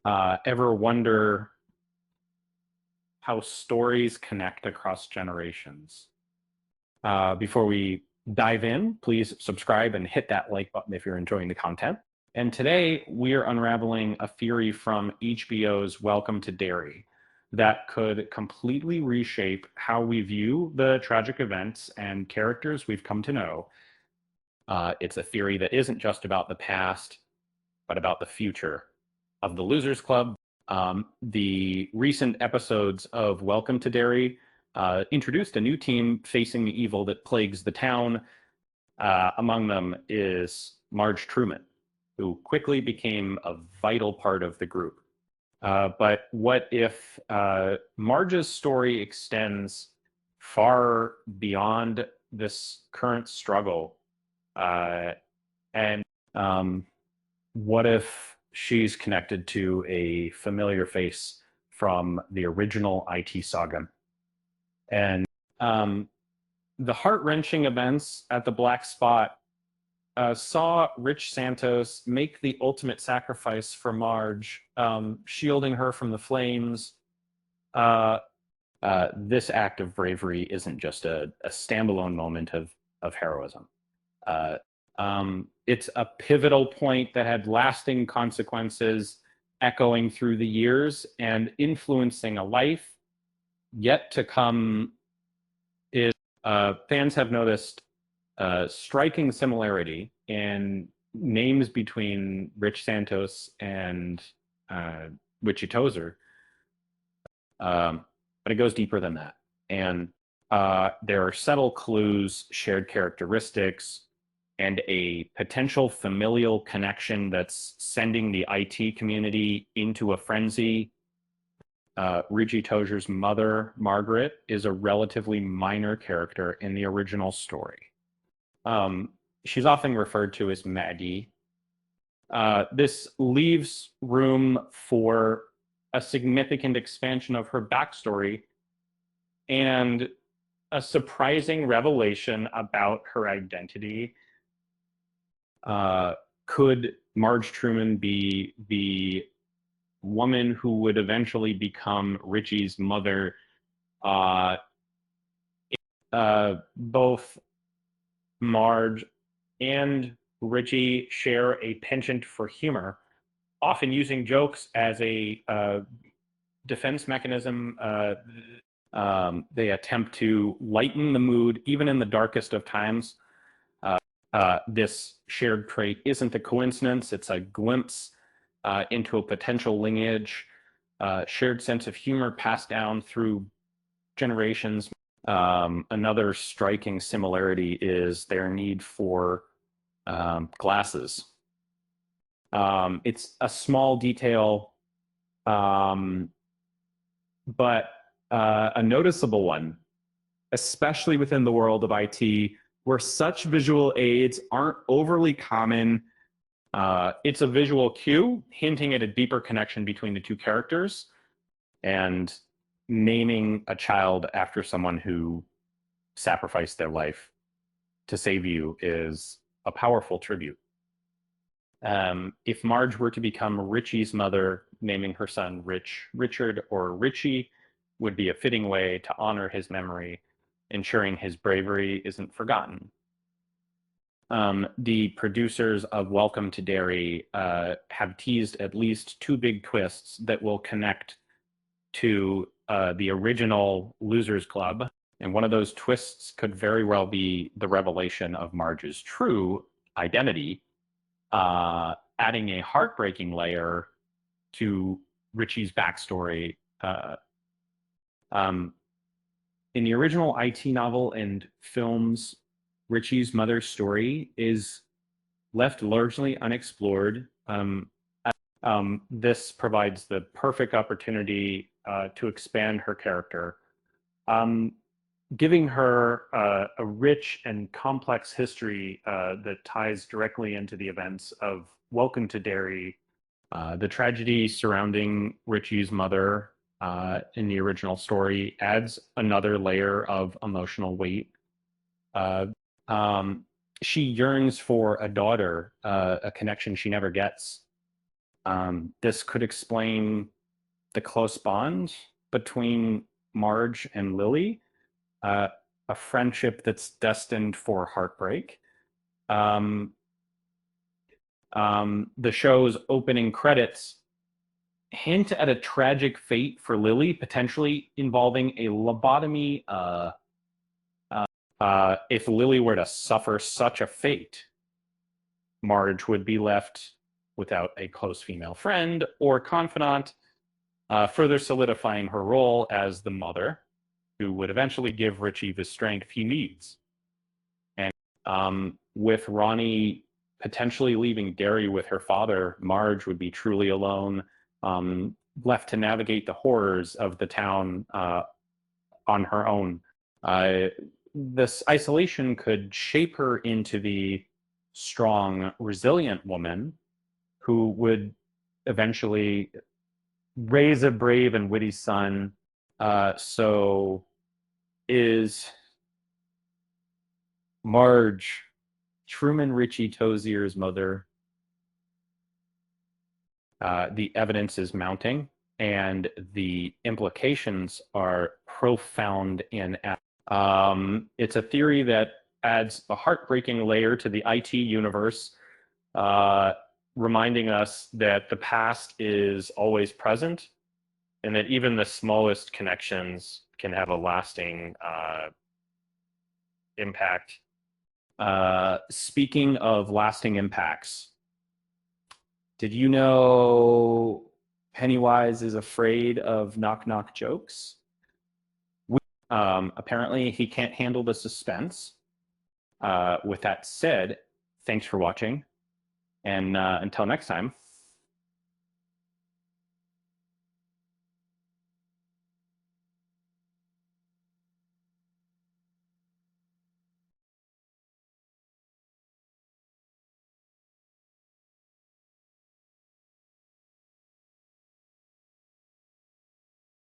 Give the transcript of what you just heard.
Ever wonder how stories connect across generations? Before we dive in, please subscribe and hit that like button if you're enjoying the content. And today we are unraveling a theory from HBO's Welcome to Derry that could completely reshape how we view the tragic events and characters we've come to know. It's a theory that isn't just about the past, but about the future of the Losers Club. The recent episodes of Welcome to Derry introduced a new team facing the evil that plagues the town. Among them is Marge Truman, who quickly became a vital part of the group. But what if Marge's story extends far beyond this current struggle? And what if she's connected to a familiar face from the original IT saga? And the heart-wrenching events at the Black Spot saw Rich Santos make the ultimate sacrifice for Marge, shielding her from the flames. This act of bravery isn't just a standalone moment of heroism. It's a pivotal point that had lasting consequences, echoing through the years and influencing a life yet to come. Is Fans have noticed a striking similarity in names between Rich Santos and Richie Tozier, but it goes deeper than that. And there are subtle clues, shared characteristics, and a potential familial connection that's sending the IT community into a frenzy. Richie Tozier's mother, Margaret, is a relatively minor character in the original story. She's often referred to as Maggie. This leaves room for a significant expansion of her backstory and a surprising revelation about her identity. Could Marge Truman be the woman who would eventually become Richie's mother? Both Marge and Richie share a penchant for humor, often using jokes as a defense mechanism. They attempt to lighten the mood, even in the darkest of times. This shared trait isn't a coincidence. It's a glimpse into a potential lineage, shared sense of humor passed down through generations. Another striking similarity is their need for glasses. It's a small detail, but a noticeable one, especially within the world of IT, where such visual aids aren't overly common. It's a visual cue hinting at a deeper connection between the two characters, and naming a child after someone who sacrificed their life to save you is a powerful tribute. If Marge were to become Richie's mother, naming her son Richard or Richie would be a fitting way to honor his memory, ensuring his bravery isn't forgotten. The producers of Welcome to Derry have teased at least two big twists that will connect to the original Losers Club. And one of those twists could very well be the revelation of Marge's true identity, adding a heartbreaking layer to Richie's backstory. In the original IT novel and films, Richie's mother's story is left largely unexplored. This provides the perfect opportunity to expand her character, giving her a rich and complex history that ties directly into the events of Welcome to Derry. The tragedy surrounding Richie's mother in the original story adds another layer of emotional weight. She yearns for a daughter, a connection she never gets. This could explain the close bond between Marge and Lily, a friendship that's destined for heartbreak. The show's opening credits hint at a tragic fate for Lily, potentially involving a lobotomy. If Lily were to suffer such a fate, Marge would be left without a close female friend or confidant, further solidifying her role as the mother who would eventually give Richie the strength he needs. And with Ronnie potentially leaving Derry with her father, Marge would be truly alone, left to navigate the horrors of the town on her own. This isolation could shape her into the strong, resilient woman who would eventually raise a brave and witty son. So is Marge Truman Richie Tozier's mother? The evidence is mounting, and the implications are profound in. It's a theory that adds a heartbreaking layer to the IT universe, reminding us that the past is always present and that even the smallest connections can have a lasting impact. Speaking of lasting impacts, did you know Pennywise is afraid of knock-knock jokes? Apparently, he can't handle the suspense. With that said, thanks for watching, and until next time.